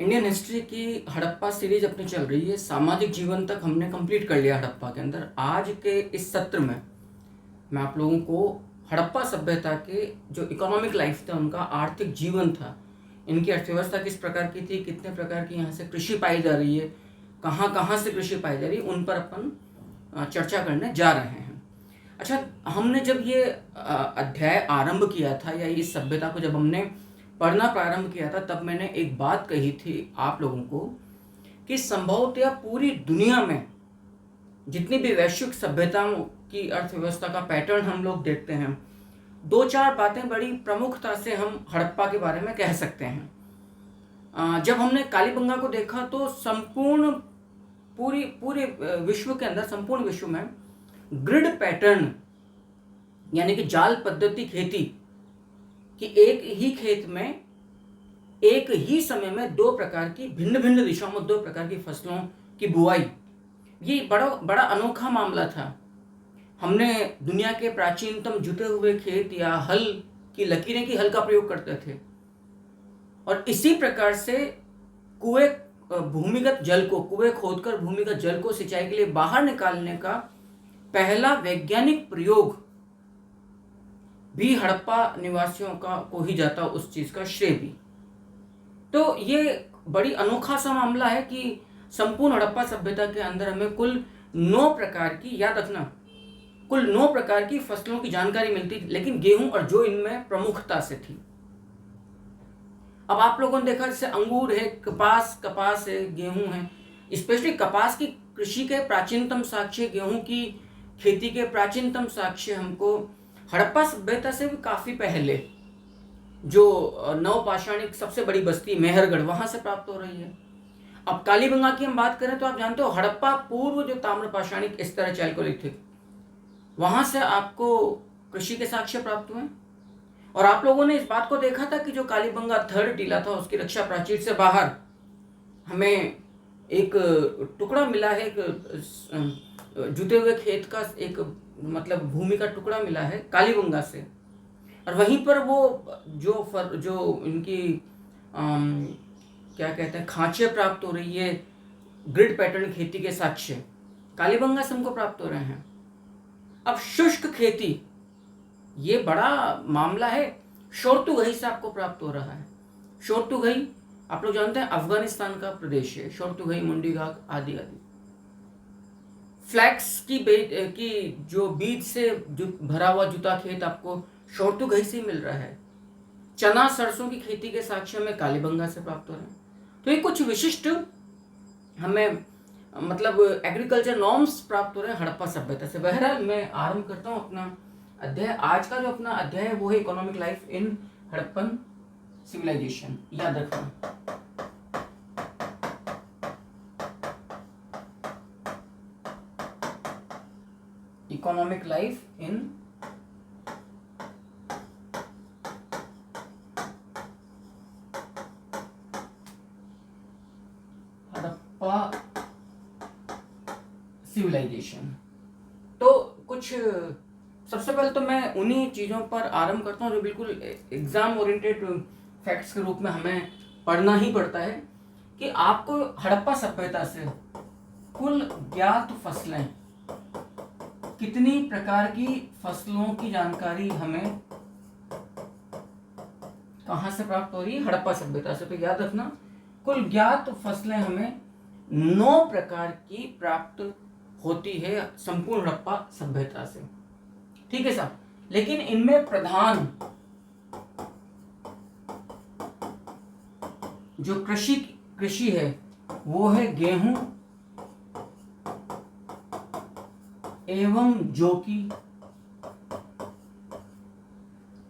Indian history की Harappa series अपनी चल रही है। सामाजिक जीवन तक हमने कंप्लीट कर लिया हड़प्पा के अंदर। आज के इस सत्र में मैं आप लोगों को हड़प्पा सभ्यता के जो इकोनॉमिक लाइफ था, उनका आर्थिक जीवन था, इनकी अर्थव्यवस्था किस प्रकार की थी, कितने प्रकार की यहाँ से कृषि पाई जा रही है, कहाँ कहाँ से कृषि पाई जा रही है, उन पर अपन चर्चा करने जा रहे हैं। अच्छा, हमने जब ये अध्याय आरंभ किया था या इस सभ्यता को जब हमने पढ़ना प्रारंभ किया था, तब मैंने एक बात कही थी आप लोगों को कि संभवतः पूरी दुनिया में जितनी भी वैश्विक सभ्यताओं की अर्थव्यवस्था का पैटर्न हम लोग देखते हैं, दो चार बातें बड़ी प्रमुखता से हम हड़प्पा के बारे में कह सकते हैं। जब हमने कालीबंगा को देखा तो संपूर्ण पूरे विश्व के अंदर, संपूर्ण विश्व में ग्रिड पैटर्न यानी कि जाल पद्धति खेती कि एक ही खेत में एक ही समय में दो प्रकार की भिन्न भिन्न दिशाओं में दो प्रकार की फसलों की बुआई, ये बड़ा अनोखा मामला था। हमने दुनिया के प्राचीनतम जुते हुए खेत या हल की लकीरें की हल का प्रयोग करते थे, और इसी प्रकार से भूमिगत जल को, कुएं खोदकर भूमिगत जल को सिंचाई के लिए बाहर निकालने का पहला वैज्ञानिक प्रयोग भी हड़प्पा निवासियों का को ही जाता, उस चीज का श्रेय भी। तो ये बड़ी अनोखा सा मामला है कि संपूर्ण हड़प्पा सभ्यता के अंदर हमें कुल 9 प्रकार की, याद रखना, कुल 9 प्रकार की फसलों की जानकारी मिलती थी, लेकिन गेहूं और जौ इनमें प्रमुखता से थी। अब आप लोगों ने देखा जैसे अंगूर है, कपास है, गेहूं है। स्पेशली कपास की कृषि के प्राचीनतम साक्ष्य, गेहूं की खेती के प्राचीनतम साक्ष्य हमको हड़प्पा सभ्यता से भी काफी पहले, जो नवपाषाणिक सबसे बड़ी बस्ती मेहरगढ़, वहां से प्राप्त हो रही है। अब कालीबंगा की हम बात करें तो आप जानते हो हड़प्पा पूर्व जो ताम्रपाषाणिक स्तर चैल्कोलिथिक, वहां से आपको कृषि के साक्ष्य प्राप्त हुए। और आप लोगों ने इस बात को देखा था कि जो कालीबंगा थर्ड टीला था, उसकी रक्षा प्राचीर से बाहर हमें एक टुकड़ा मिला है, एक जुते हुए खेत का एक मतलब भूमि का टुकड़ा मिला है कालीबंगा से, और वहीं पर वो जो इनकी क्या कहते हैं, खांचे प्राप्त हो रही है, ग्रिड पैटर्न खेती के साक्ष्य कालीबंगा से हमको प्राप्त हो रहे हैं। अब शुष्क खेती, ये बड़ा मामला है, शोर्तुगई से आपको प्राप्त हो रहा है। शोर्तुगई आप लोग जानते हैं अफगानिस्तान का प्रदेश है, शोर्तुगई, मुंडीघाग आदि आदि। फ्लैक्स की जो बीज से भरा हुआ जुता खेत आपको शोर्तुगई से मिल रहा है। चना सरसों की खेती के साक्ष्य में कालीबंगा से प्राप्त हो रहे हैं। तो ये कुछ विशिष्ट हमें मतलब एग्रीकल्चर नॉर्म्स प्राप्त हो रहे हैं हड़प्पा सभ्यता से। बहरहाल मैं आरंभ करता हूँ अपना अध्याय। आज का जो अपना अध्याय है वो है economic life in Harappan civilisation. याद रखना, economic life in Harappa civilisation. तो कुछ सबसे पहले तो मैं उन्हीं चीज़ों पर आरंभ करता हूँ जो बिल्कुल एग्जाम ओरिएंटेड फैक्ट्स के रूप में हमें पढ़ना ही पड़ता है, कि आपको हड़प्पा सभ्यता से कुल ज्ञात फसलें, कितनी प्रकार की फसलों की जानकारी हमें कहाँ से प्राप्त हो रही है, हड़प्पा सभ्यता से। तो याद रखना, कुल ज्ञात फसलें हमें 9 प्रकार की प्राप्त होती है संपूर्ण हड़प्पा सभ्यता से। ठीक है साहब, लेकिन इनमें प्रधान जो कृषि है वो है गेहूं एवं जौ की।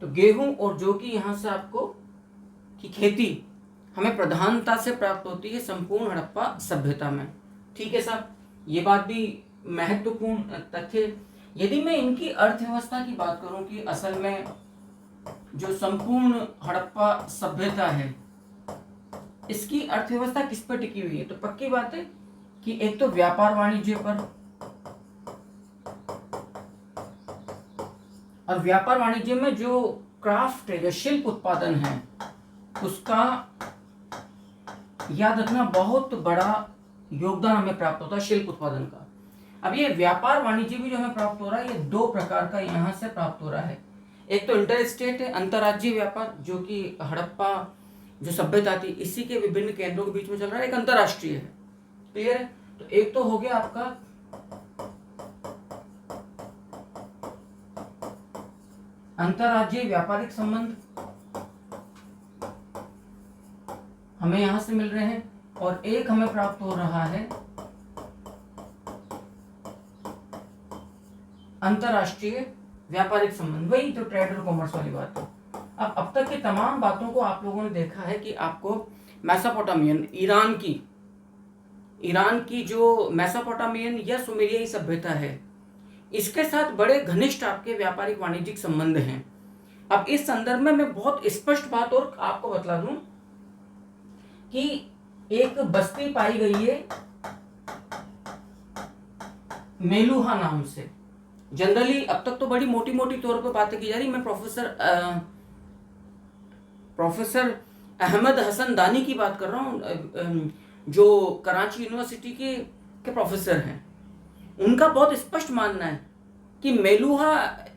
तो गेहूं और जौ की यहां से आपको की खेती हमें प्रधानता से प्राप्त होती है संपूर्ण हड़प्पा सभ्यता में। ठीक है साहब, ये बात भी महत्वपूर्ण तथ्य। यदि मैं इनकी अर्थव्यवस्था की बात करूं कि असल में जो संपूर्ण हड़प्पा सभ्यता है, इसकी अर्थव्यवस्था किस पर टिकी हुई है, तो पक्की बात है कि एक तो व्यापार वाणिज्य पर, और व्यापार वाणिज्य में जो क्राफ्ट है, जो शिल्प उत्पादन है, उसका याद रखना बहुत बड़ा योगदान हमें प्राप्त होता है शिल्प उत्पादन का। अब ये व्यापार वाणिज्य भी जो हमें प्राप्त हो रहा है, ये दो प्रकार का यहाँ से प्राप्त हो रहा है। एक तो इंटर स्टेट है, अंतर्राज्यीय व्यापार, जो कि हड़प्पा जो सभ्यता थी इसी के विभिन्न केंद्रों के बीच में चल रहा है। एक अंतर्राष्ट्रीय है। क्लियर है? तो एक तो हो गया आपका अंतर्राज्यीय व्यापारिक संबंध, हमें यहां से मिल रहे हैं, और एक हमें प्राप्त हो रहा है अंतर्राष्ट्रीय व्यापारिक संबंध, वही तो ट्रेड और कॉमर्स वाली बात है। अब तक की तमाम बातों को आप लोगों ने देखा है कि आपको मेसोपोटामियन, ईरान की जो मेसोपोटामियन या सुमेरियाई सभ्यता है, इसके साथ बड़े घनिष्ठ आपके व्यापारिक वाणिज्यिक संबंध हैं। अब इस संदर्भ में मैं बहुत स्पष्ट बात और आपको बतला दूं कि एक बस्ती पाई गई है मेलुहा नाम से। जनरली अब तक तो बड़ी मोटी मोटी तौर पर बातें की जा रही। मैं प्रोफेसर अहमद हसन दानी की बात कर रहा हूँ, जो कराची यूनिवर्सिटी के प्रोफेसर हैं। उनका बहुत स्पष्ट मानना है कि मेलुहा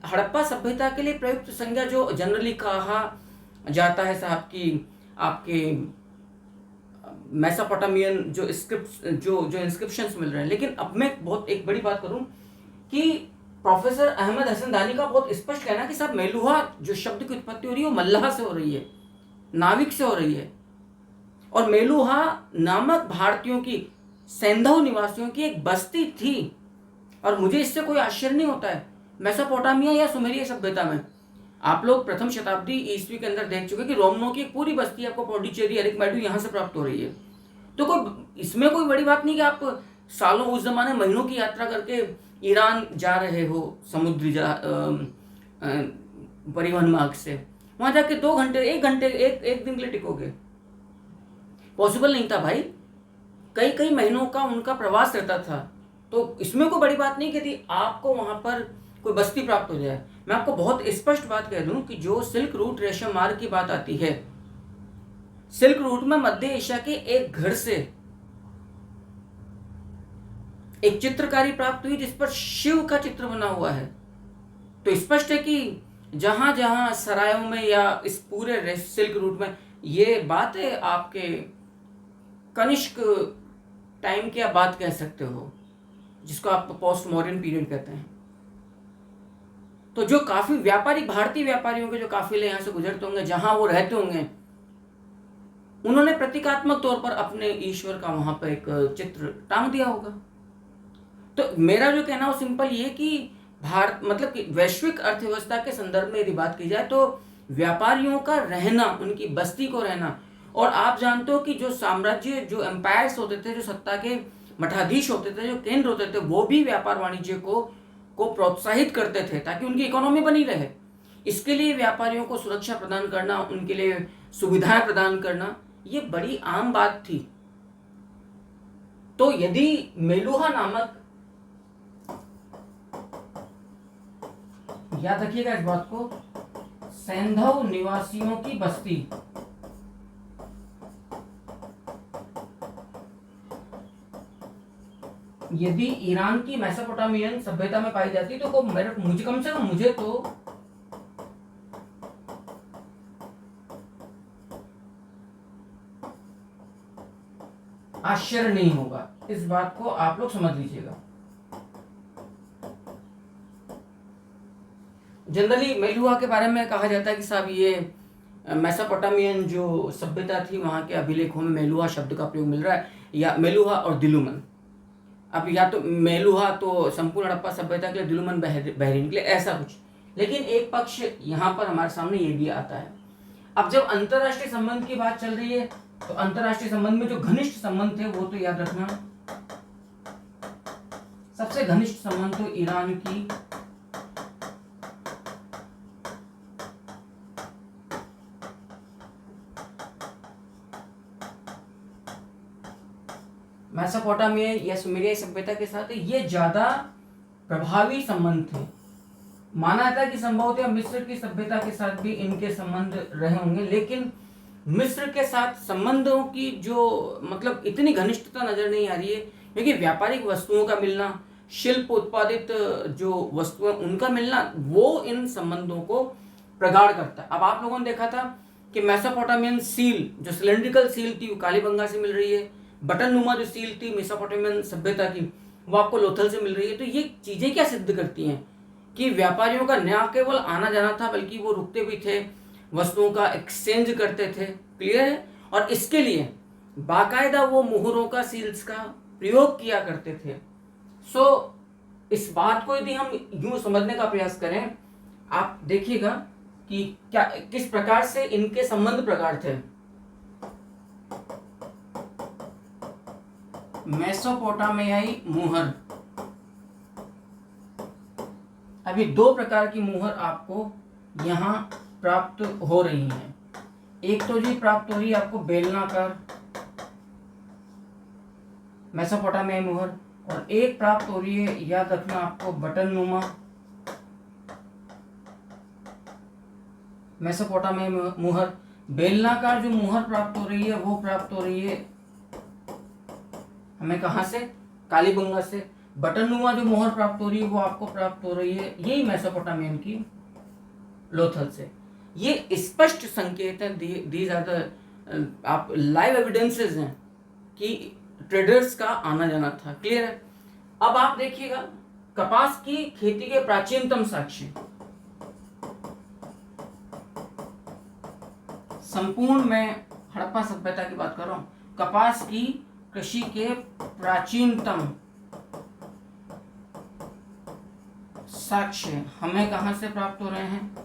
हड़प्पा सभ्यता के लिए प्रयुक्त संज्ञा जो जनरली कहा जाता है साहब की आपके मेसोपोटामियन जो स्क्रिप्ट जो इंस्क्रिप्शंस मिल रहे हैं। लेकिन अब मैं बहुत एक बड़ी बात करूं कि प्रोफेसर अहमद हसन दानी का बहुत स्पष्ट कहना है कि साहब मेलुहा जो शब्द की उत्पत्ति हो रही है वो मल्लाह से हो रही है, नाविक से हो रही है। और मेलुहा नामक भारतीयों की, सैंधव निवासियों की एक बस्ती थी। और मुझे इससे कोई आश्चर्य नहीं होता है। मेसोपोटामिया या सुमेरिया सभ्यता में आप लोग प्रथम शताब्दी ईस्वी के अंदर देख चुके कि रोमनों की एक पूरी बस्ती आपको पौंडीचेरी, अरिकमेडू यहाँ से प्राप्त हो रही है। तो कोई इसमें कोई बड़ी बात नहीं कि आप सालों, उस जमाने महीनों की यात्रा करके ईरान जा रहे हो समुद्री परिवहन मार्ग से, वहां जाके 2 घंटे, 1 घंटे, एक दिन के लिए टिकोगे? पॉसिबल नहीं था भाई। कई महीनों का उनका प्रवास रहता था। तो इसमें कोई बड़ी बात नहीं कि आपको वहां पर कोई बस्ती प्राप्त हो जाए। मैं आपको बहुत स्पष्ट बात कह दूं कि जो सिल्क रूट रेशम मार्ग की बात आती है, सिल्क रूट में मध्य एशिया के एक घर से एक चित्रकारी प्राप्त हुई जिस पर शिव का चित्र बना हुआ है। तो स्पष्ट है कि जहां जहां सरायों में या इस पूरे सिल्क रूट में ये बात है, आपके कनिष्क टाइम की आप बात कह सकते हो, जिसको आप पोस्ट मॉडर्न पीरियड कहते हैं। तो जो काफी भारतीय व्यापारियों के जो काफिले यहां से गुजरते होंगे, जहां वो रहते होंगे, उन्होंने प्रतीकात्मक तौर पर अपने ईश्वर का वहां पर एक चित्र टांग दिया होगा। तो मेरा जो कहना वो सिंपल ये कि भारत, मतलब कि वैश्विक अर्थव्यवस्था के संदर्भ में यदि बात की जाए तो व्यापारियों का रहना, उनकी बस्ती को रहना, और आप जानते हो कि जो साम्राज्य, जो एम्पायर्स होते थे, जो सत्ता के मठाधीश होते थे, जो केंद्र होते थे, वो भी व्यापार वाणिज्य को प्रोत्साहित करते थे ताकि उनकी इकोनॉमी बनी रहे। इसके लिए व्यापारियों को सुरक्षा प्रदान करना, उनके लिए सुविधाएं प्रदान करना, ये बड़ी आम बात थी। तो यदि मेलुहा नामक, याद रखिएगा इस बात को, सैंधव निवासियों की बस्ती, यदि ईरान की मेसोपोटामियन सभ्यता में पाई जाती तो मुझे कम से कम मुझे तो आश्चर्य नहीं होगा। इस बात को आप लोग समझ लीजिएगा। जनरली मेलुहा के बारे में कहा जाता है कि साहब ये मेसोपोटामियन जो सभ्यता थी वहां के अभिलेखों में मेलुहा शब्द का प्रयोग मिल रहा है, या मेलुहा और दिलुमन। अब या तो मेलुहा तो संपूर्ण हड़प्पा सभ्यता के लिए, दिलुमन बहरीन के लिए, ऐसा कुछ। लेकिन एक पक्ष यहाँ पर हमारे सामने ये भी आता है। अब जब अंतरराष्ट्रीय संबंध की बात चल रही है तो अंतरराष्ट्रीय संबंध में जो घनिष्ठ संबंध थे वो तो याद रखना, सबसे घनिष्ठ संबंध तो ईरान की मेसोपोटामिया या सुमेरिया सभ्यता के साथ ये ज्यादा प्रभावी संबंध थे। माना जाता है कि संभवतः मिस्र की सभ्यता के साथ भी इनके संबंध रहे होंगे, लेकिन मिस्र के साथ संबंधों की जो मतलब इतनी घनिष्ठता नजर नहीं आ रही है, क्योंकि व्यापारिक वस्तुओं का मिलना, शिल्प उत्पादित जो वस्तुएं उनका मिलना, वो इन संबंधों को प्रगाढ़ करता है। अब आप लोगों ने देखा था कि मेसोपोटामियन सील, जो सिलेंड्रिकल सील थी, वो कालीबंगा से मिल रही है। बटन नुमा जो सील थी मेसोपोटामियन सभ्यता की, वो आपको लोथल से मिल रही है। तो ये चीजें क्या सिद्ध करती हैं कि व्यापारियों का न केवल आना जाना था, बल्कि वो रुकते भी थे, वस्तुओं का एक्सचेंज करते थे। क्लियर है? और इसके लिए बाकायदा वो मुहरों का, सील्स का प्रयोग किया करते थे। सो इस बात को यदि हम यूं समझने का प्रयास करें, आप देखिएगा कि क्या किस प्रकार से इनके संबंध प्रगाढ़ थे। मेसोपोटामियाई मुहर, अभी दो प्रकार की मुहर आपको यहां प्राप्त हो रही हैं। एक तो जी प्राप्त हो रही है आपको बेलनाकार मेसोपोटामियाई मुहर, और एक प्राप्त हो रही है, याद रखना आपको, बटन नुमा मेसोपोटामियाई मुहर। बेलनाकार जो मुहर प्राप्त हो रही है वो प्राप्त हो रही है हमें कहां से? कालीबंगा से। बटन नुमा जो मुहर प्राप्त हो रही है वो आपको प्राप्त हो रही है यही मेसोपोटामियन की लोथल से। ये स्पष्ट संकेत है, दीज आर द आप लाइव एविडेंसेस हैं कि ट्रेडर्स का आना जाना था। क्लियर है? अब आप देखिएगा कपास की खेती के प्राचीनतम साक्ष्य, संपूर्ण मैं हड़प्पा सभ्यता की बात कर रहा हूं। कपास की कृषि के प्राचीनतम साक्ष्य हमें कहां से प्राप्त हो रहे हैं?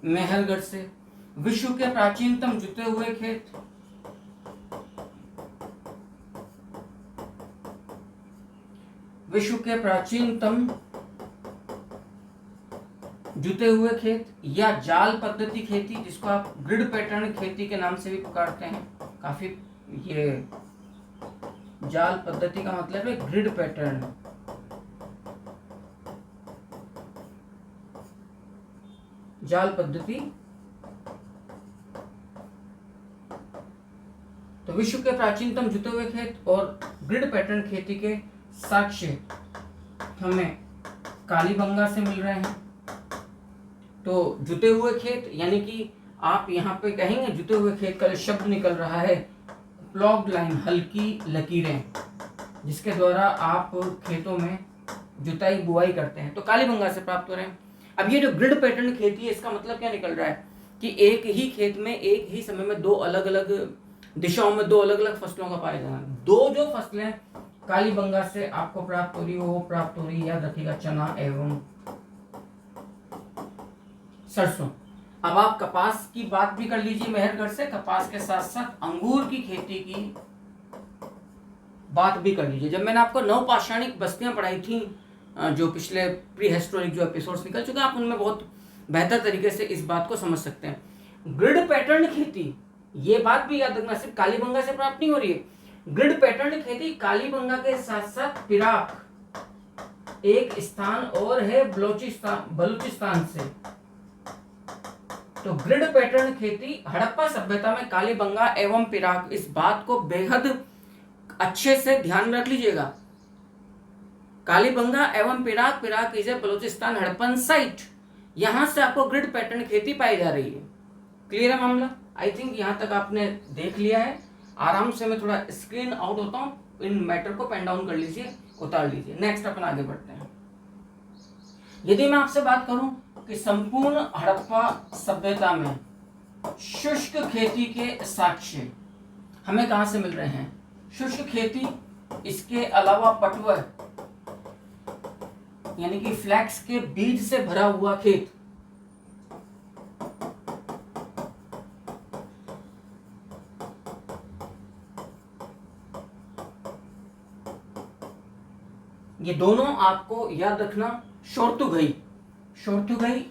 मेहरगढ़ से। विश्व के प्राचीनतम जुते हुए खेत, विश्व के प्राचीनतम जुते हुए खेत या जाल पद्धति खेती, जिसको आप ग्रिड पैटर्न खेती के नाम से भी पुकारते हैं। काफी ये जाल पद्धति का मतलब है ग्रिड पैटर्न। जाल पद्धति, तो विश्व के प्राचीनतम जुते हुए खेत और ग्रिड पैटर्न खेती के साक्ष्य हमें कालीबंगा से मिल रहे हैं। तो जुते हुए खेत यानी कि आप यहाँ पे कहेंगे जुते हुए खेत का जो शब्द निकल रहा है, प्लॉग्ड लाइन, हल्की लकीरें, जिसके द्वारा आप खेतों में जुताई बुआई करते हैं, तो कालीबंगा से प्राप्त हो रहे हैं। अब ये जो ग्रिड पैटर्न खेती है, इसका मतलब क्या निकल रहा है कि एक ही खेत में एक ही समय में दो अलग अलग दिशाओं में दो अलग अलग फसलों का पाया जाना। दो जो फसलें कालीबंगा से आपको प्राप्त हो रही है वो प्राप्त हो रही है, याद रखिएगा, चना एवं सरसों। अब आप कपास की बात भी कर लीजिए मेहरगढ़ से, कपास के साथ साथ अंगूर की खेती की बात भी कर लीजिए। जब मैंने आपको नवपाषाणिक बस्तियां पढ़ाई थी, जो पिछले प्री हिस्टोरिक जो एपिसोड्स निकल चुके हैं, आप उनमें बहुत बेहतर तरीके से इस बात को समझ सकते हैं। ग्रिड पैटर्न खेती, ये बात भी याद रखना, सिर्फ कालीबंगा से प्राप्त नहीं हो रही है। ग्रिड पैटर्न खेती कालीबंगा के साथ साथ पिराक, एक स्थान और है बलूचिस्तान से। तो ग्रिड पैटर्न खेती हड़प्पा सभ्यता में कालीबंगा एवं पिराक, इस बात को बेहद अच्छे से ध्यान रख लीजिएगा। कालीबंगा एवं Pirak, Pirak is a Baluchistan Harappan site, यहां से आपको ग्रिड पैटर्न खेती पाई जा रही है। क्लियर है मामला? आई थिंक यहां तक आपने देख लिया है। आराम से मैं थोड़ा स्क्रीन आउट होता हूं, इन मैटर को पेन डाउन कर लीजिए, उतार लीजिए। नेक्स्ट अपन आगे बढ़ते हैं। यदि मैं आपसे बात करूं कि संपूर्ण हड़प्पा सभ्यता में शुष्क खेती के साक्ष्य हमें कहां से मिल रहे हैं? शुष्क खेती, इसके अलावा पटवा यानी कि फ्लैक्स के बीज से भरा हुआ खेत, ये दोनों आपको याद रखना। शोरतुघई, शोरतुघई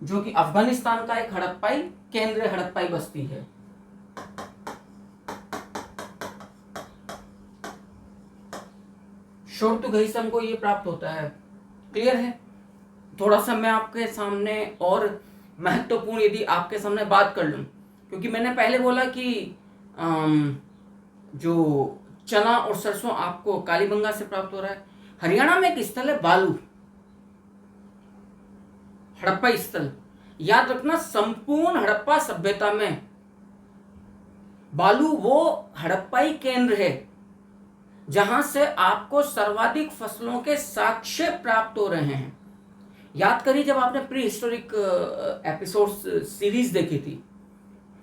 जो कि अफगानिस्तान का एक हड़प्पाई केंद्रीय हड़प्पाई बस्ती है। शोरतुघई से हमको ये प्राप्त होता है। क्लियर है? थोड़ा सा मैं आपके सामने और महत्वपूर्ण यदि आपके सामने बात कर लूँ, क्योंकि मैंने पहले बोला कि जो चना और सरसों आपको कालीबंगा से प्राप्त हो रहा है। हरियाणा में एक स्थल है बालू, हड़प्पा स्थल। याद रखना, संपूर्ण हड़प्पा सभ्यता में बालू वो हड़प्पाई केंद्र है जहां से आपको सर्वाधिक फसलों के साक्ष्य प्राप्त हो रहे हैं। याद करिए, जब आपने प्री हिस्टोरिक एपिसोड सीरीज देखी थी,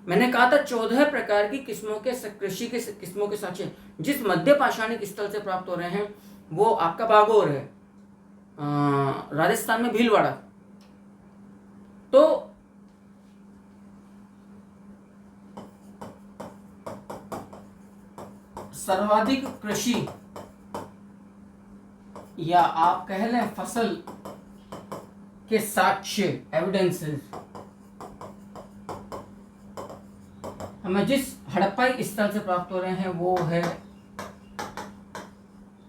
मैंने कहा था 14 प्रकार की किस्मों के कृषि के किस्मों के साक्ष्य जिस मध्य पाषाणिक स्थल से प्राप्त हो रहे हैं वो आपका बागोर है, राजस्थान में भीलवाड़ा। तो सर्वाधिक कृषि या आप कह लें फसल के साक्ष्य, एविडेंसेस, हमें जिस हड़प्पाई स्थल से प्राप्त हो रहे हैं वो है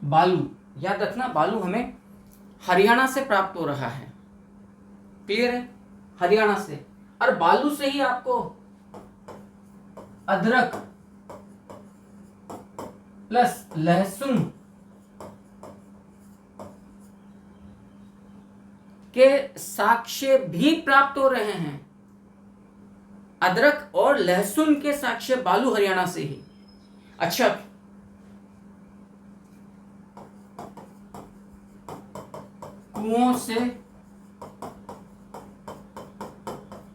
बालू। याद रखना, बालू हमें हरियाणा से प्राप्त हो रहा है। क्लियर है? हरियाणा से। और बालू से ही आपको अदरक प्लस लहसुन के साक्ष्य भी प्राप्त हो रहे हैं। अदरक और लहसुन के साक्ष्य बालू हरियाणा से ही। अच्छा, कुओं से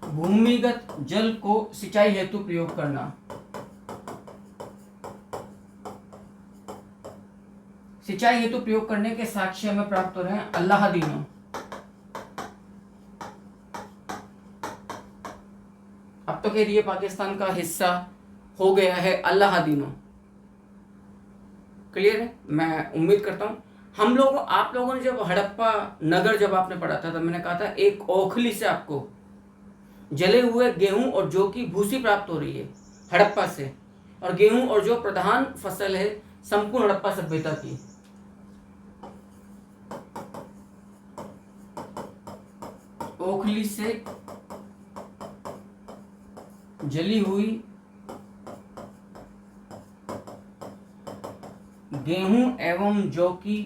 भूमिगत जल को सिंचाई हेतु प्रयोग करना, सिंचाई हेतु प्रयोग करने के साक्ष्य में प्राप्त हो रहे हैं अल्लाहदीनों। अब तो कह रही है पाकिस्तान का हिस्सा हो गया है अल्लाहदीनों। क्लियर है? मैं उम्मीद करता हूं हम लोग, आप लोगों ने जब हड़प्पा नगर जब आपने पढ़ा था, तब मैंने कहा था एक ओखली से आपको जले हुए गेहूं और जौ की भूसी प्राप्त हो रही है हड़प्पा से। और गेहूं और जौ प्रधान फसल है संपूर्ण हड़प्पा सभ्यता की। ओखली से जली हुई गेहूं एवं जौ की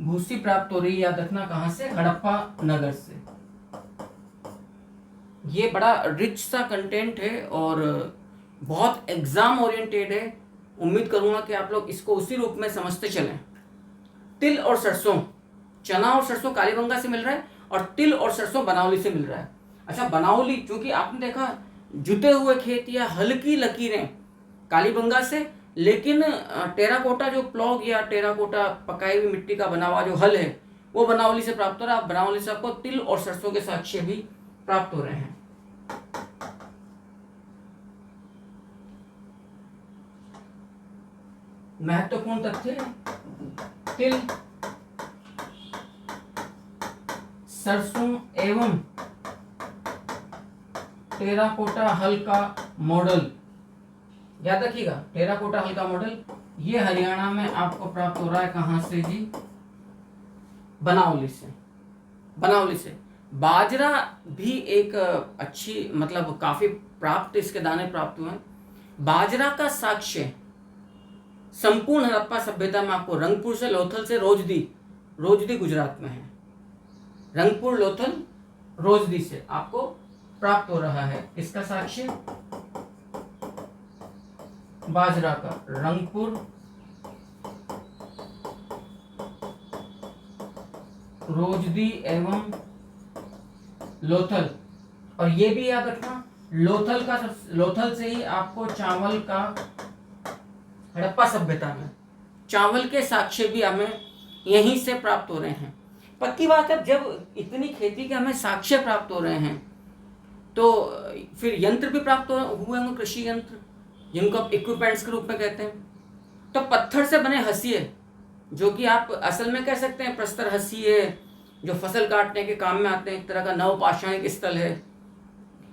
भूसी प्राप्त हो रही है। याद रखना, कहां से? हड़प्पा नगर से। ये बड़ा रिच सा कंटेंट है और बहुत एग्जाम ओरिएंटेड है। उम्मीद करूंगा कि आप लोग इसको उसी रूप में समझते चलें। तिल और सरसों, चना और सरसों कालीबंगा से मिल रहा है और तिल और सरसों बनावली से मिल रहा है। अच्छा, बनावली, क्योंकि आपने देखा जुते हुए खेत या हल्की लकीरें कालीबंगा से, लेकिन टेराकोटा जो प्लॉग या टेराकोटा पकाई हुई मिट्टी का बना हुआ जो हल है वो बनावली से प्राप्त हो रहा है। बनावली से आपको तिल और सरसों के साक्ष्य भी प्राप्त हो रहे हैं। महत्वपूर्ण तथ्य है, तिल, सरसों एवं टेराकोटा हल का मॉडल। याद रखिएगा, टेराकोटा हल का मॉडल ये हरियाणा में आपको प्राप्त हो रहा है। कहां से जी? बनावली से। बनावली से। बाजरा भी एक अच्छी, मतलब काफी प्राप्त, इसके दाने प्राप्त हुए हैं। बाजरा का साक्ष्य संपूर्ण हड़प्पा सभ्यता में आपको रंगपुर से, लोथल से, रोजदी गुजरात में है। रंगपुर, लोथल, रोजदी से आपको प्राप्त हो रहा है। इसका साक्ष्य बाजरा का, रंगपुर, रोजदी एवं लोथल। और ये भी याद रखना, लोथल से ही आपको चावल का, हड़प्पा सभ्यता में चावल के साक्ष्य भी हमें यहीं से प्राप्त हो रहे हैं। पक्की बात है, जब इतनी खेती के हमें साक्ष्य प्राप्त हो रहे हैं तो फिर यंत्र भी प्राप्त हुए होंगे, कृषि यंत्र जिनको आप इक्विपमेंट्स के रूप में कहते हैं। तो पत्थर से बने हंसिए, जो कि आप असल में कह सकते हैं प्रस्तर हंसिए, जो फसल काटने के काम में आते हैं, एक तरह का नवपाषाणिक स्थल है।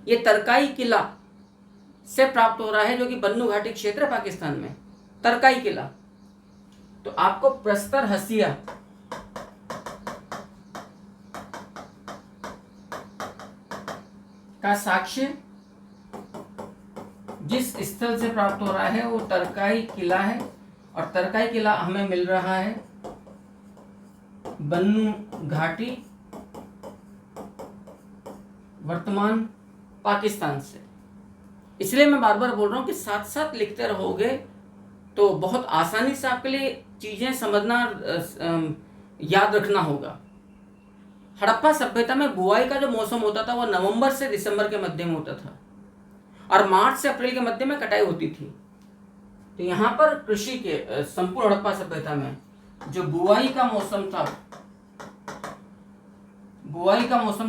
ये तरकाई किला से प्राप्त हो रहा है, जो कि बन्नू घाटी क्षेत्र है पाकिस्तान में, तरकाई किला। तो आपको प्रस्तर हसिया का साक्ष्य जिस स्थल से प्राप्त हो रहा है वो तरकाई किला है, और तरकाई किला हमें मिल रहा है बन्नू घाटी, वर्तमान पाकिस्तान से। इसलिए मैं बार बार बोल रहा हूँ कि साथ साथ लिखते रहोगे तो बहुत आसानी से आपके लिए चीजें समझना, याद रखना होगा। हड़प्पा सभ्यता में बुआई का जो मौसम होता था वो नवंबर से दिसंबर के मध्य में होता था, और मार्च से अप्रैल के मध्य में कटाई होती थी। तो यहाँ पर कृषि के संपूर्ण हड़प्पा सभ्यता में जो बुआई का मौसम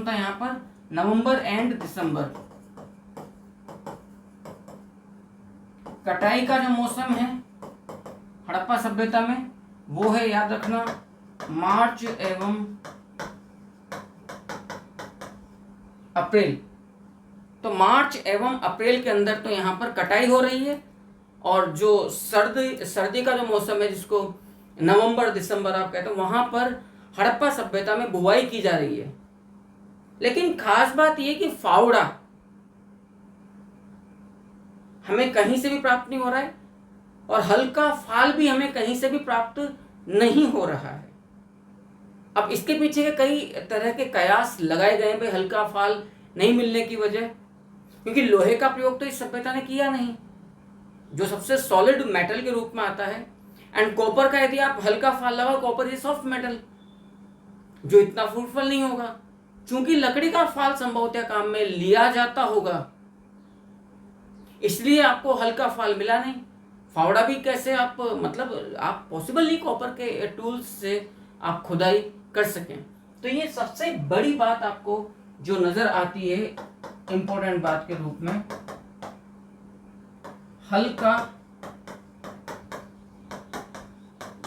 था, यहाँ पर नवंबर एंड दिसंबर। कटाई का जो मौसम है हड़प्पा सभ्यता में वो है, याद रखना, मार्च एवं अप्रैल। तो मार्च एवं अप्रैल के अंदर तो यहाँ पर कटाई हो रही है, और जो सर्दी का जो मौसम है जिसको नवंबर दिसंबर आप कहते हो, वहां पर हड़प्पा सभ्यता में बुवाई की जा रही है। लेकिन खास बात यह कि फावड़ा हमें कहीं से भी प्राप्त नहीं हो रहा है, और हल्का फाल भी हमें कहीं से भी प्राप्त नहीं हो रहा है। अब इसके पीछे के कई तरह के कयास लगाए गए हैं भाई हल्का फाल नहीं मिलने की वजह, क्योंकि लोहे का प्रयोग तो इस सभ्यता ने किया नहीं, जो सबसे सॉलिड मेटल के रूप में आता है। एंड कॉपर का यदि आप हल्का फाल लगाओ, कॉपर इज सॉफ्ट मेटल जो इतना फ्रूटफुल नहीं होगा, चूंकि लकड़ी का फाल संभवतः काम में लिया जाता होगा, इसलिए आपको हल्का फाल मिला नहीं। फावड़ा भी कैसे आप, मतलब आप पॉसिबल नहीं कॉपर के टूल्स से आप खुदाई कर सकें। तो ये सबसे बड़ी बात आपको जो नजर आती है इंपॉर्टेंट बात के रूप में, हल्का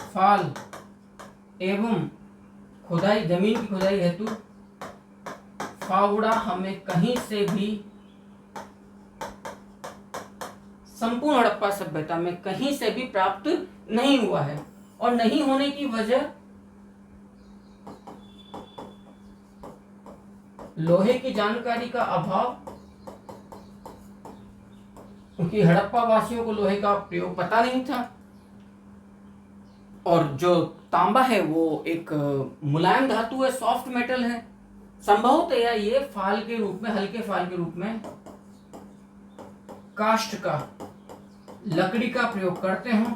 फाल एवं खुदाई, जमीन की खुदाई हेतु फावड़ा हमें कहीं से भी संपूर्ण हड़प्पा सभ्यता में कहीं से भी प्राप्त नहीं हुआ है। और नहीं होने की वजह लोहे की जानकारी का अभाव, क्योंकि हड़प्पा वासियों को लोहे का प्रयोग पता नहीं था, और जो तांबा है वो एक मुलायम धातु है, सॉफ्ट मेटल है। संभवतः ये फाल के रूप में, हल्के फाल के रूप में काष्ठ का, लकड़ी का प्रयोग करते हों,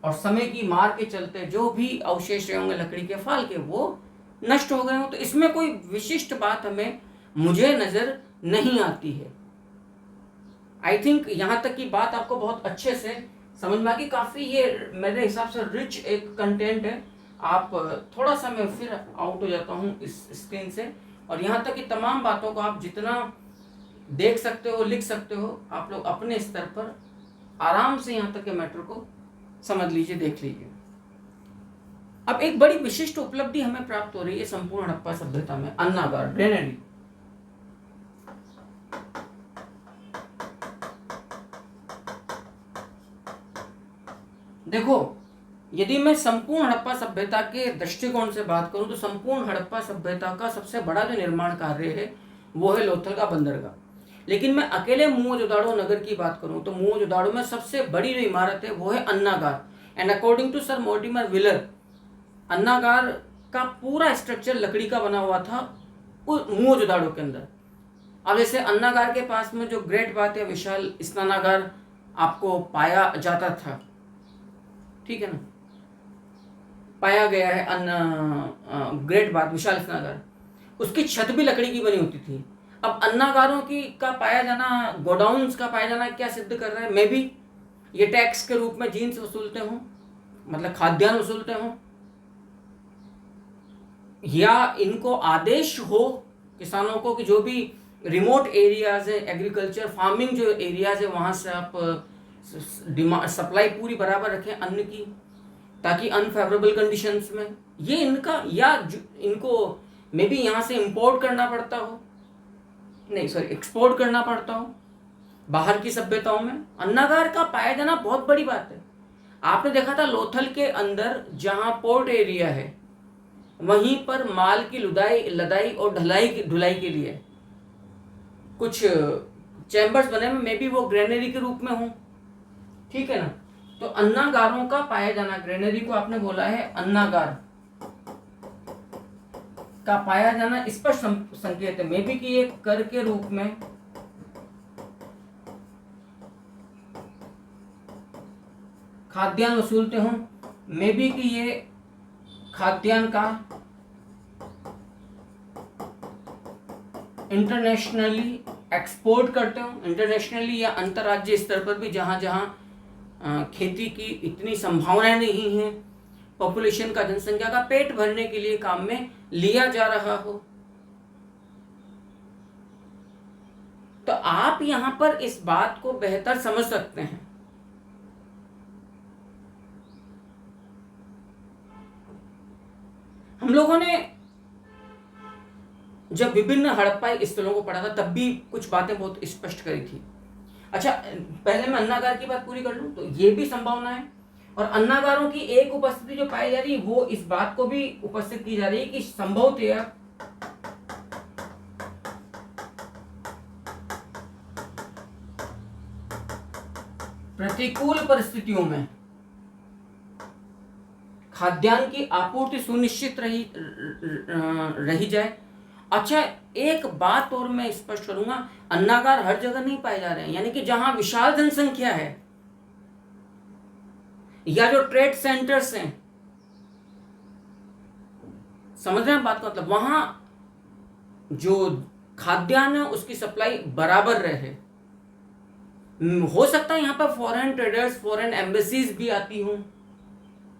और समय की मार के चलते जो भी अवशेष होंगे लकड़ी के फाल के वो नष्ट हो गए हों। तो इसमें कोई विशिष्ट बात हमें, मुझे नजर नहीं आती है। आई थिंक यहां तक की बात आपको बहुत अच्छे से समझ में आ गई। काफी ये मेरे हिसाब से रिच एक कंटेंट है। आप थोड़ा सा, मैं फिर आउट हो जाता हूँ इस स्क्रीन से, और यहाँ तक की तमाम बातों को आप जितना देख सकते हो, लिख सकते हो, आप लोग अपने स्तर पर आराम से यहाँ तक के मैटर को समझ लीजिए, देख लीजिए। अब एक बड़ी विशिष्ट उपलब्धि हमें प्राप्त हो रही है संपूर्ण हड़प्पा सभ्यता में, अन्नागार, ग्रेनरी। देखो, यदि मैं संपूर्ण हड़प्पा सभ्यता के दृष्टिकोण से बात करूं तो संपूर्ण हड़प्पा सभ्यता का सबसे बड़ा जो निर्माण कार्य है वो है लोथल का बंदरगाह। लेकिन मैं अकेले मोहनजोदाड़ो नगर की बात करूं तो मोहनजोदाड़ो में सबसे बड़ी जो इमारत है वो है अन्नागार। And according to sir Mortimer Wheeler, अन्नागार का पूरा स्ट्रक्चर लकड़ी का बना हुआ था मोहनजोदाड़ो के अंदर। अब जैसे अन्नागार के पास में जो ग्रेट बात है, विशाल स्नानागार आपको पाया जाता था, ठीक है ना, पाया गया है ग्रेट बात विशाल स्नानागार, उसकी छत भी लकड़ी की बनी होती थी। अब अन्नागारों की का पाया जाना, गोडाउन्स का पाया जाना क्या सिद्ध कर रहा है? मे बी ये टैक्स के रूप में जीन्स वसूलते हों, मतलब खाद्यान्न वसूलते हों, या इनको आदेश हो किसानों को कि जो भी रिमोट एरियाज है, एग्रीकल्चर फार्मिंग जो एरियाज है, वहां से आप सप्लाई पूरी बराबर रखें अन्न की, ताकि अनफेवरेबल कंडीशंस में ये इनका, या इनको मे बी यहाँ से इंपोर्ट करना पड़ता हो, नहीं सॉरी एक्सपोर्ट करना पड़ता हो बाहर की सभ्यताओं में। अन्नागार का पाया जाना बहुत बड़ी बात है। आपने देखा था लोथल के अंदर जहां पोर्ट एरिया है वहीं पर माल की लदाई और ढुलाई के लिए कुछ चैम्बर्स बने में, मे बी वो ग्रेनरी के रूप में हो, ठीक है ना। तो अन्नागारों का पाया जाना, ग्रेनरी को आपने बोला है अन्नागार का पाया जाना स्पष्ट संकेत है, मे बी कि ये कर के रूप में खाद्यान्न वसूलते हों, मे बी कि ये खाद्यान्न का इंटरनेशनली एक्सपोर्ट करते हो, इंटरनेशनली या अंतर्राज्यीय स्तर पर भी जहां जहां खेती की इतनी संभावनाएं नहीं है, पॉपुलेशन का, जनसंख्या का पेट भरने के लिए काम में लिया जा रहा हो। तो आप यहां पर इस बात को बेहतर समझ सकते हैं। हम लोगों ने जब विभिन्न हड़प्पाई स्थलों को पढ़ा था तब भी कुछ बातें बहुत स्पष्ट करी थी। अच्छा, पहले मैं अन्नागार की बात पूरी कर लूं तो ये भी संभावना है, और अन्नागारों की एक उपस्थिति जो पाई जा रही है वो इस बात को भी उपस्थित की जा रही है कि संभवतः प्रतिकूल परिस्थितियों में खाद्यान्न की आपूर्ति सुनिश्चित रही जाए। अच्छा, एक बात और मैं स्पष्ट करूंगा, अन्नागार हर जगह नहीं पाए जा रहे हैं, यानी कि जहां विशाल जनसंख्या है या जो ट्रेड सेंटर्स हैं, समझ रहे हैं बात का मतलब, वहां जो खाद्यान्न है उसकी सप्लाई बराबर रहे। हो सकता है यहां पर फॉरेन ट्रेडर्स, फॉरेन एम्बेसीज भी आती हूं,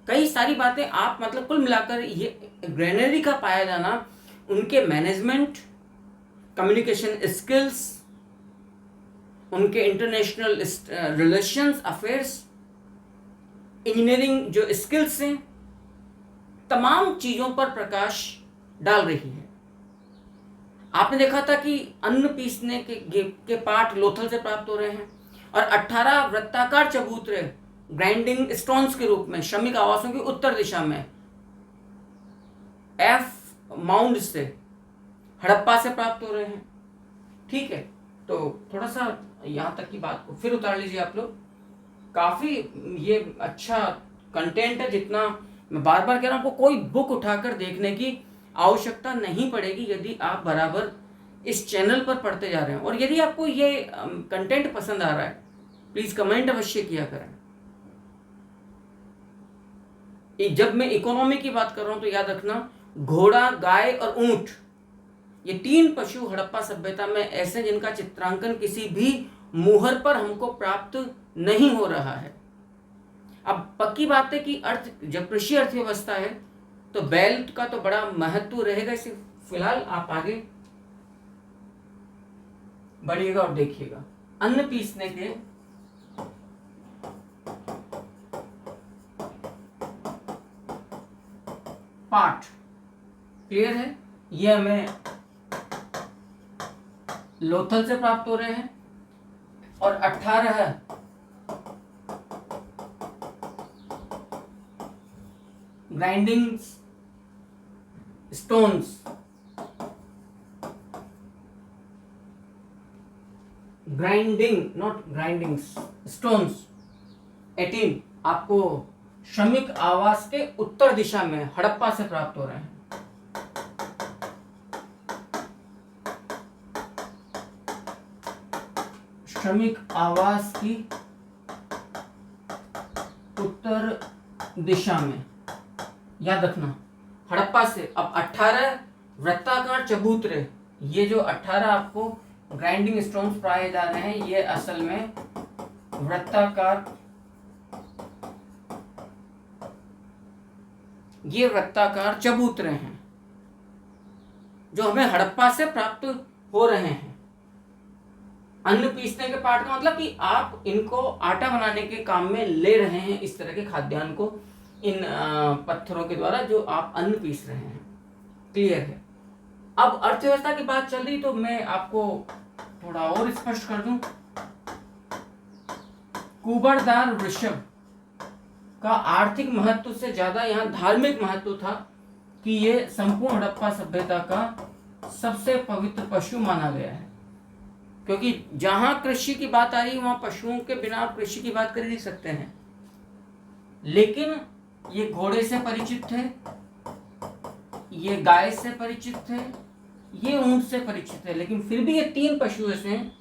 कई सारी बातें आप मतलब कुल मिलाकर ये ग्रेनरी का पाया जाना, उनके मैनेजमेंट, कम्युनिकेशन स्किल्स, उनके इंटरनेशनल रिलेशंस अफेयर्स, इंजीनियरिंग जो स्किल्स हैं, तमाम चीजों पर प्रकाश डाल रही है। आपने देखा था कि अन्न पीसने के पार्ट लोथल से प्राप्त हो रहे हैं, और 18 वृत्ताकार चबूतरे ग्राइंडिंग स्टोन्स के रूप में श्रमिक आवासों की उत्तर दिशा में एफ माउंड से हड़प्पा से प्राप्त हो रहे हैं, ठीक है। तो थोड़ा सा यहां तक की बात को फिर उतार लीजिए आप लोग, काफी ये अच्छा कंटेंट है, जितना मैं बार बार कह रहा हूं, आपको कोई बुक उठाकर देखने की आवश्यकता नहीं पड़ेगी यदि आप बराबर इस चैनल पर पढ़ते जा रहे हैं। और यदि आपको ये कंटेंट पसंद आ रहा है प्लीज कमेंट अवश्य किया करें। जब मैं इकोनॉमी की बात कर रहा हूं तो याद रखना, घोड़ा, गाय और ऊंट, ये 3 पशु हड़प्पा सभ्यता में ऐसे जिनका चित्रांकन किसी भी मुहर पर हमको प्राप्त नहीं हो रहा है। अब पक्की बात है कि जब कृषि अर्थव्यवस्था है तो बैल का तो बड़ा महत्व रहेगा। इसे फिलहाल आप आगे बढ़िएगा और देखिएगा। अन्न पीसने के पार्ट क्लियर है, ये हमें लोथल से प्राप्त हो रहे हैं, और 18 grinding stones, grinding not grindings stones 18 आपको श्रमिक आवास के उत्तर दिशा में हड़प्पा से प्राप्त हो रहे हैं। श्रमिक आवास की उत्तर दिशा में, याद रखना हड़प्पा से। अब 18 वृत्ताकार चबूतरे, ये जो 18 आपको ग्राइंडिंग स्टोन्स पाए जा रहे हैं, ये असल में वृत्ताकार, ये वृत्ताकार चबूतरे हैं जो हमें हड़प्पा से प्राप्त हो रहे हैं। अन्न पीसने के पार्ट का मतलब कि आप इनको आटा बनाने के काम में ले रहे हैं, इस तरह के खाद्यान्न को इन पत्थरों के द्वारा जो आप अन्न पीस रहे हैं। क्लियर है। अब अर्थव्यवस्था की बात चल रही तो मैं आपको थोड़ा और स्पष्ट कर दूं। कुबड़दार वृषभ का आर्थिक महत्व से ज्यादा यहाँ धार्मिक महत्व था कि ये संपूर्ण हड़प्पा सभ्यता का सबसे पवित्र पशु माना गया है, क्योंकि जहां कृषि की बात आ रही है वहां पशुओं के बिना आप कृषि की बात कर ही नहीं सकते हैं। लेकिन ये घोड़े से परिचित थे, ये गाय से परिचित थे, ये ऊंट से परिचित है, लेकिन फिर भी ये 3 पशु ऐसे हैं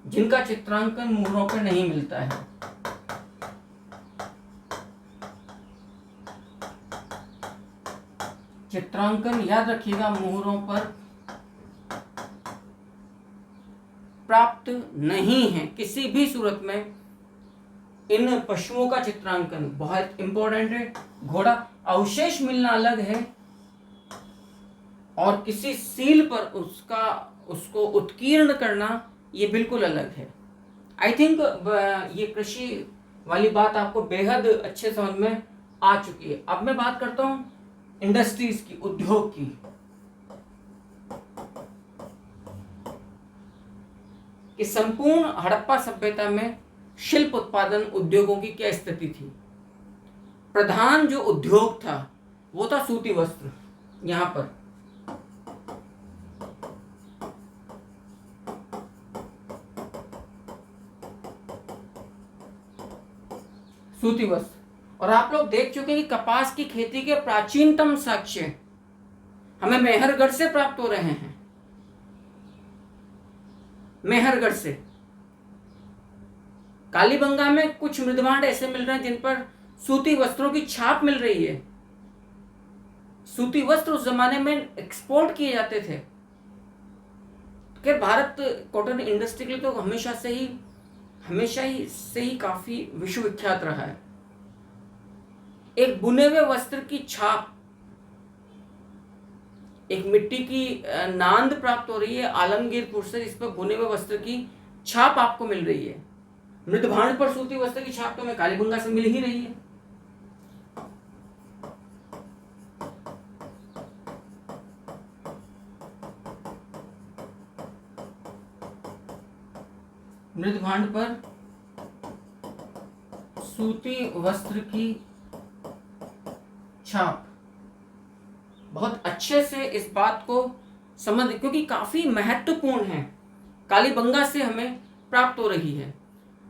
जिनका चित्रांकन मुहरों पर नहीं मिलता है। चित्रांकन याद रखिएगा मुहरों पर प्राप्त नहीं है किसी भी सूरत में। इन पशुओं का चित्रांकन बहुत इंपॉर्टेंट है। घोड़ा अवशेष मिलना अलग है और किसी सील पर उसको उत्कीर्ण करना ये बिल्कुल अलग है। आई थिंक ये कृषि वाली बात आपको बेहद अच्छे समझ में आ चुकी है। अब मैं बात करता हूं इंडस्ट्रीज की, उद्योग की। कि संपूर्ण हड़प्पा सभ्यता में शिल्प उत्पादन उद्योगों की क्या स्थिति थी। प्रधान जो उद्योग था वो था सूती वस्त्र। यहां पर सूती वस्त्र, और आप लोग देख चुके हैं कि कपास की खेती के प्राचीनतम साक्ष्य हमें मेहरगढ़ से प्राप्त हो रहे हैं। मेहरगढ़ से कालीबंगा में कुछ मृदभांड ऐसे मिल रहे हैं जिन पर सूती वस्त्रों की छाप मिल रही है। सूती वस्त्र उस जमाने में एक्सपोर्ट किए जाते थे। भारत कॉटन इंडस्ट्री के लिए तो हमेशा से ही काफी विश्वविख्यात रहा है। एक बुने हुए वस्त्र की छाप, एक मिट्टी की नांद प्राप्त हो रही है आलमगीरपुर से, इस पर बुने हुए वस्त्र की छाप आपको मिल रही है। मृदभांड पर सूती वस्त्र की छाप तो हमें कालीबंगा से मिल ही रही है। मृदभांड पर सूती वस्त्र की छाप, बहुत अच्छे से इस बात को समझ, क्योंकि काफी महत्वपूर्ण है, कालीबंगा से हमें प्राप्त हो रही है।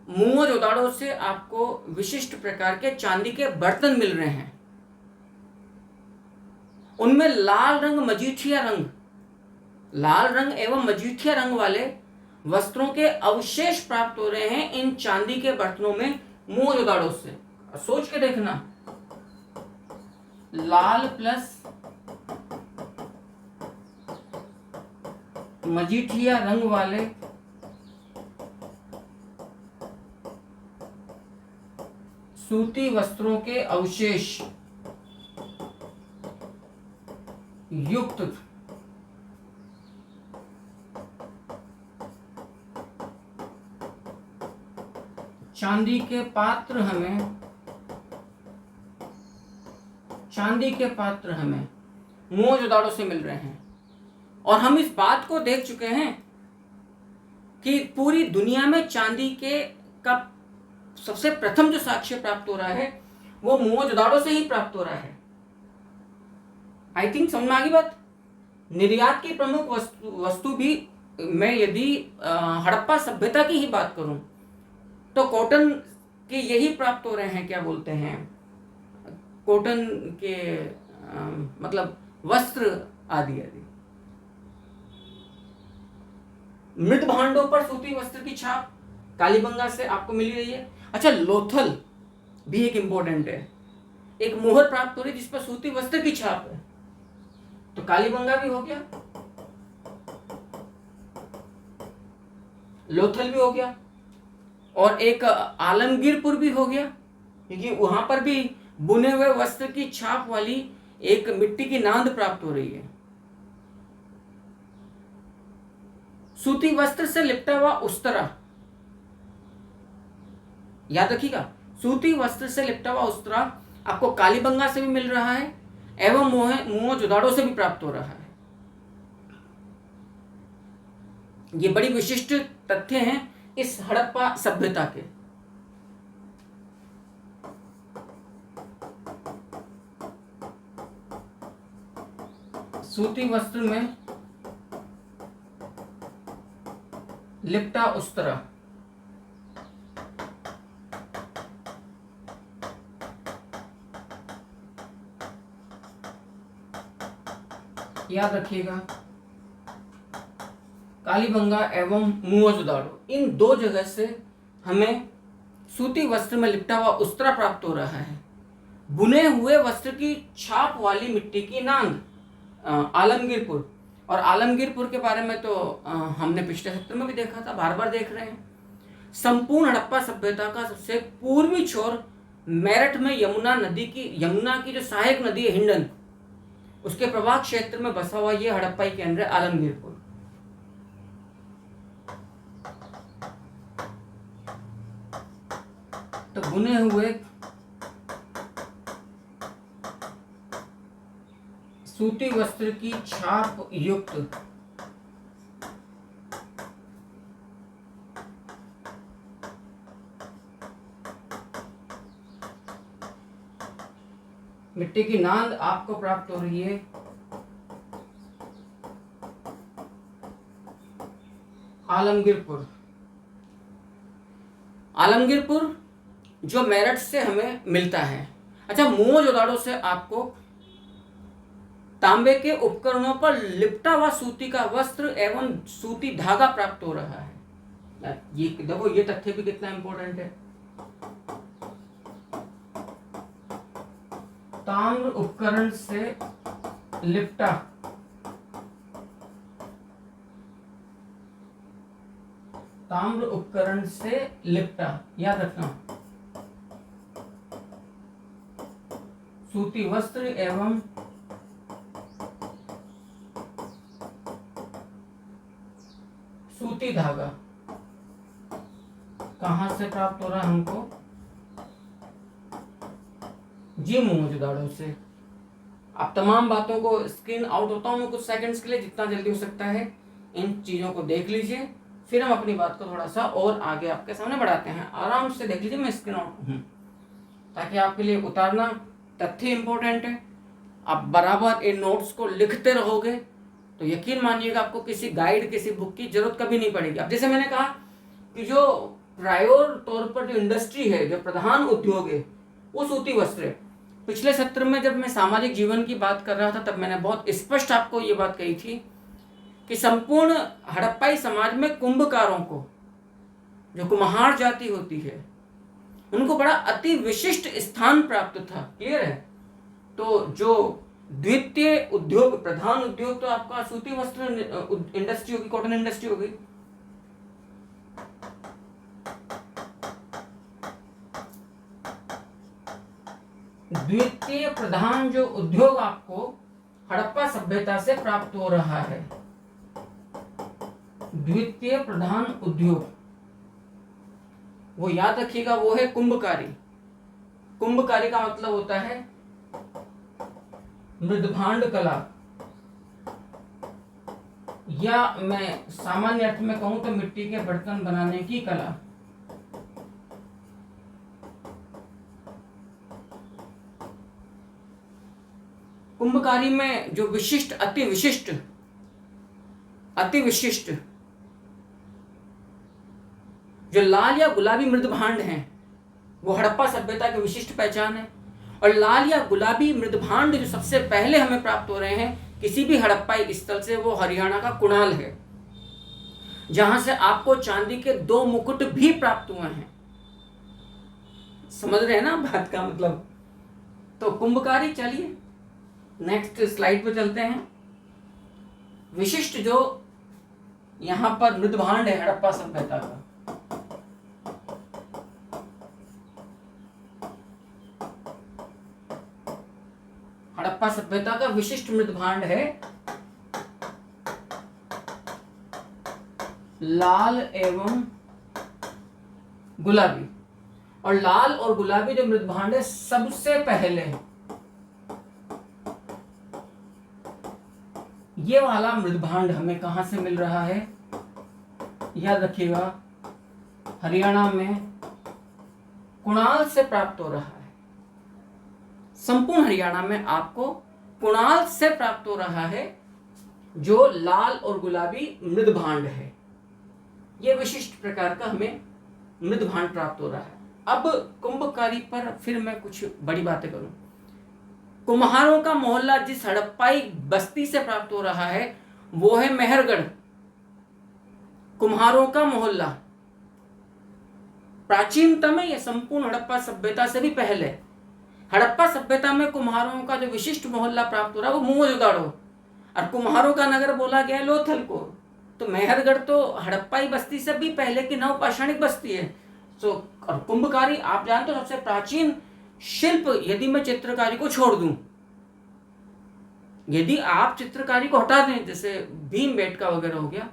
मोहनजोदाड़ो से आपको विशिष्ट प्रकार के चांदी के बर्तन मिल रहे हैं। उनमें लाल रंग एवं मजीठिया रंग वाले वस्त्रों के अवशेष प्राप्त हो रहे हैं इन चांदी के बर्तनों में मोहनजोदाड़ो से। सोच के देखना, लाल प्लस मजीठिया रंग वाले सूती वस्त्रों के अवशेष युक्त चांदी के पात्र हमें मोहनजोदाड़ो से मिल रहे हैं। और हम इस बात को देख चुके हैं कि पूरी दुनिया में चांदी का सबसे प्रथम जो साक्ष्य प्राप्त हो रहा है वो मोहनजोदाड़ो से ही प्राप्त हो रहा है। आई थिंक समझ में आ गई बात। निर्यात की प्रमुख वस्तु भी, मैं यदि हड़प्पा सभ्यता की ही बात करूं तो कॉटन के यही प्राप्त हो रहे हैं, क्या बोलते हैं, कॉटन के मतलब वस्त्र आदि। मृदभांडों पर सूती वस्त्र की छाप कालीबंगा से आपको मिल रही है। अच्छा, लोथल भी एक इंपॉर्टेंट है। एक मोहर प्राप्त हो रही है जिस पर सूती वस्त्र की छाप है, तो कालीबंगा भी हो गया, लोथल भी हो गया, और एक आलमगीरपुर भी हो गया, क्योंकि वहां पर भी बुने हुए वस्त्र की छाप वाली एक मिट्टी की नांद प्राप्त हो रही है। सूती वस्त्र से लिपटा हुआ उस्तरा, याद रखिएगा, सूती वस्त्र से लिपटा हुआ उस्तरा आपको कालीबंगा से भी मिल रहा है एवं मोहनजोदाड़ो से भी प्राप्त हो रहा है। ये बड़ी विशिष्ट तथ्य हैं इस हड़प्पा सभ्यता के। सूती वस्त्र में लिपटा उस्तरा। याद रखिएगा, कालीबंगा एवं मोहनजोदड़ो, इन दो जगह से हमें सूती वस्त्र में लिपटा हुआ उस्तरा प्राप्त हो रहा है। बुने हुए वस्त्र की छाप वाली मिट्टी की नांद आलमगीरपुर, और आलमगीरपुर के बारे में तो हमने पिछले सत्र में भी देखा था, बार बार देख रहे हैं। संपूर्ण हड़प्पा सभ्यता का सबसे पूर्वी छोर मेरठ में यमुना की जो सहायक नदी है हिंडन, उसके प्रवाह क्षेत्र में बसा हुआ यह हड़प्पाई केंद्र है आलमगीरपुर। तो बुने हुए सूती वस्त्र की छाप युक्त मिट्टी की नांद आपको प्राप्त हो रही है आलमगीरपुर। आलमगीरपुर जो मेरठ से हमें मिलता है। अच्छा, मोहनजोदड़ो से आपको तांबे के उपकरणों पर लिपटा हुआ सूती का वस्त्र एवं सूती धागा प्राप्त हो रहा है। ये देखो, ये तथ्य भी कितना इंपॉर्टेंट है। ताम्र उपकरण से लिपटा ताम्र उपकरण से लिपटा, याद रखना, सूती वस्त्र एवं सूती धागा कहां से प्राप्त हो रहा है हमको? जी मोहनजोदड़ो से। आप तमाम बातों को स्क्रीन आउट होता हूं मैं कुछ सेकंड्स के लिए, जितना जल्दी हो सकता है इन चीजों को देख लीजिए, फिर हम अपनी बात को थोड़ा सा और आगे आपके सामने बढ़ाते हैं। आराम से देख लीजिए, मैं स्क्रीन आउट हूं ताकि आपके लिए उतारना तथ्य इंपॉर्टेंट है। आप बराबर इन नोट्स को लिखते रहोगे तो यकीन मानिएगा आपको किसी गाइड, किसी बुक की जरूरत कभी नहीं पड़ेगी। अब जैसे मैंने कहा कि जो प्रायोर तौर पर जो इंडस्ट्री है, जो प्रधान उद्योग है, वो सूती वस्त्र है। पिछले सत्र में जब मैं सामाजिक जीवन की बात कर रहा था तब मैंने बहुत स्पष्ट आपको ये बात कही थी कि संपूर्ण हड़प्पाई समाज में कुंभकारों को, जो कुम्हार जाति होती है, उनको बड़ा अति विशिष्ट स्थान प्राप्त था। क्लियर है? तो जो द्वितीय उद्योग, प्रधान उद्योग तो आपका सूती वस्त्र इंडस्ट्री होगी, कॉटन इंडस्ट्री होगी। द्वितीय प्रधान जो उद्योग आपको हड़प्पा सभ्यता से प्राप्त हो रहा है, द्वितीय प्रधान उद्योग, वो याद रखिएगा, वो है कुंभकारी। कुंभकारी का मतलब होता है मृदभांड कला, या मैं सामान्य अर्थ में कहूं तो मिट्टी के बर्तन बनाने की कला। कुंभकारी में जो विशिष्ट, अति विशिष्ट जो लाल या गुलाबी मृदभांड हैं, वो हड़प्पा सभ्यता की विशिष्ट पहचान है। और लाल या गुलाबी मृदभांड जो सबसे पहले हमें प्राप्त हो रहे हैं किसी भी हड़प्पाई स्थल से, वो हरियाणा का कुणाल है, जहां से आपको चांदी के 2 मुकुट भी प्राप्त हुए हैं। समझ रहे हैं ना बात का मतलब? तो कुंभकारी, चलिए नेक्स्ट स्लाइड पे चलते हैं। विशिष्ट जो यहां पर मृदभांड है हड़प्पा सभ्यता का, हड़प्पा सभ्यता का विशिष्ट मृदभांड है लाल एवं गुलाबी। और लाल और गुलाबी जो मृदभांड है, सबसे पहले ये वाला मृदभांड हमें कहां से मिल रहा है? याद रखिएगा, हरियाणा में कुणाल से प्राप्त हो रहा है। संपूर्ण हरियाणा में आपको कुणाल से प्राप्त हो रहा है जो लाल और गुलाबी मृद भांड है। ये विशिष्ट प्रकार का हमें मृद भांड प्राप्त हो रहा है। अब कुंभकारी पर फिर मैं कुछ बड़ी बातें करूं। कुम्हारों का मोहल्ला जिस हड़प्पाई बस्ती से प्राप्त हो रहा है वो है मेहरगढ़। कुम्हारों का मोहल्ला प्राचीनतम है, यह संपूर्ण हड़प्पा सभ्यता से भी पहले। हड़प्पा सभ्यता में कुम्हारों का जो विशिष्ट मोहल्ला प्राप्त हो रहा है वो मोहनजोदाड़ो, और कुम्हारों का नगर बोला गया है लोथल को। तो मेहरगढ़ तो हड़प्पाई बस्ती से भी पहले की नवपाषाणिक बस्ती है। तो और कुंभकारी आप जानते हो सबसे प्राचीन शिल्प। यदि मैं चित्रकारी को छोड़ दूं, यदि आप चित्रकारी को हटा दें, जैसे भीमबेटका वगैरह हो गया,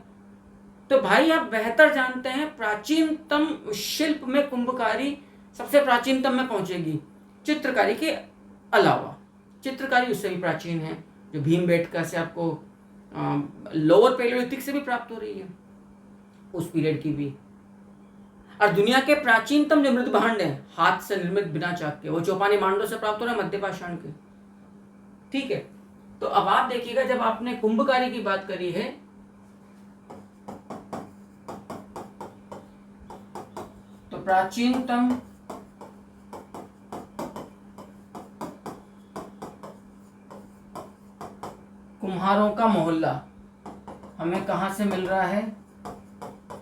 तो भाई आप बेहतर जानते हैं प्राचीनतम शिल्प में कुंभकारी सबसे प्राचीनतम में पहुंचेगी चित्रकारी के अलावा। चित्रकारी उससे भी प्राचीन है, जो भीमबेटका से आपको लोअर पैलियोलिथिक से भी प्राप्त हो रही है, उस पीरियड की भी। और दुनिया के प्राचीनतम जो मृद भांड है हाथ से निर्मित बिना चाक के, वो चौपानी मांडो से प्राप्त हो रहा है, मध्य पाषाण के। ठीक है, तो अब आप देखिएगा, जब आपने कुंभकारी की बात करी है तो प्राचीनतम कुम्हारों का मोहल्ला हमें कहां से मिल रहा है?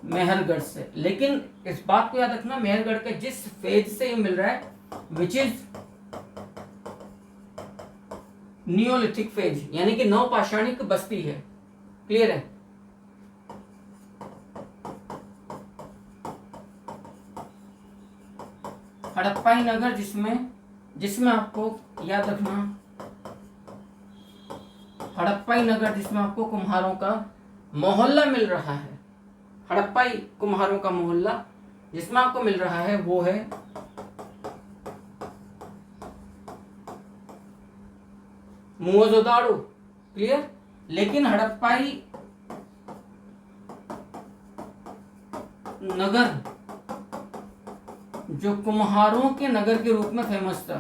मेहरगढ़ से। लेकिन इस बात को याद रखना, मेहरगढ़ के जिस फेज से ये मिल रहा है, विच इज नियोलिथिक फेज, यानी कि नवपाषाणिक बस्ती है। क्लियर है? हड़प्पाई नगर जिसमें आपको याद रखना, हड़प्पाई नगर जिसमें आपको कुम्हारों का मोहल्ला मिल रहा है। हड़प्पाई कुम्हारों का मोहल्ला जिसमें आपको मिल रहा है वो है मोहनजोदाड़ो। क्लियर? लेकिन हड़प्पाई नगर जो कुम्हारों के नगर के रूप में फेमस था,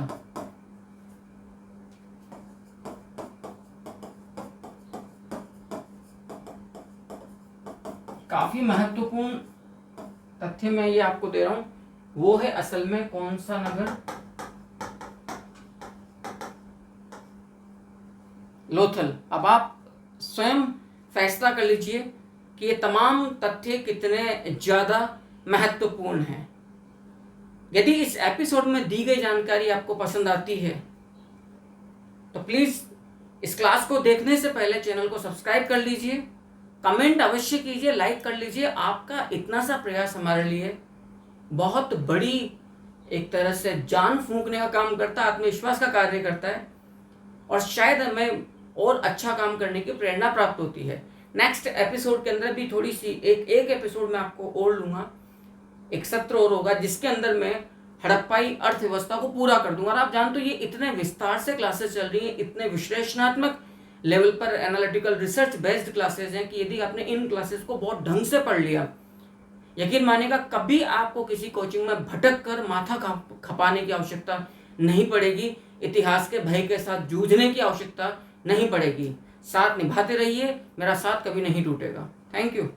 काफी महत्वपूर्ण तथ्य मैं ये आपको दे रहा हूं, वो है असल में कौन सा नगर? लोथल। अब आप स्वयं फैसला कर लीजिए कि ये तमाम तथ्य कितने ज्यादा महत्वपूर्ण हैं। यदि इस एपिसोड में दी गई जानकारी आपको पसंद आती है तो प्लीज इस क्लास को देखने से पहले चैनल को सब्सक्राइब कर लीजिए, कमेंट अवश्य कीजिए, लाइक कर लीजिए। आपका इतना सा प्रयास हमारे लिए बहुत बड़ी एक तरह से जान फूंकने का काम करता है, आत्मविश्वास का कार्य करता है, और शायद हमें और अच्छा काम करने की प्रेरणा प्राप्त होती है। नेक्स्ट एपिसोड के अंदर भी थोड़ी सी एक एपिसोड में आपको और लूंगा, एक सत्र और होगा जिसके अंदर मैं हड़प्पाई अर्थव्यवस्था को पूरा कर दूंगा। और आप जानते हो ये इतने विस्तार से क्लासेस चल रही हैं, इतने विश्लेषणात्मक लेवल पर एनालिटिकल रिसर्च बेस्ड क्लासेस हैं कि यदि आपने इन क्लासेस को बहुत ढंग से पढ़ लिया, यकीन मानिएगा कभी आपको किसी कोचिंग में भटक कर माथा खपाने की आवश्यकता नहीं पड़ेगी, इतिहास के भय के साथ जूझने की आवश्यकता नहीं पड़ेगी। साथ निभाते रहिए, मेरा साथ कभी नहीं टूटेगा। Thank you.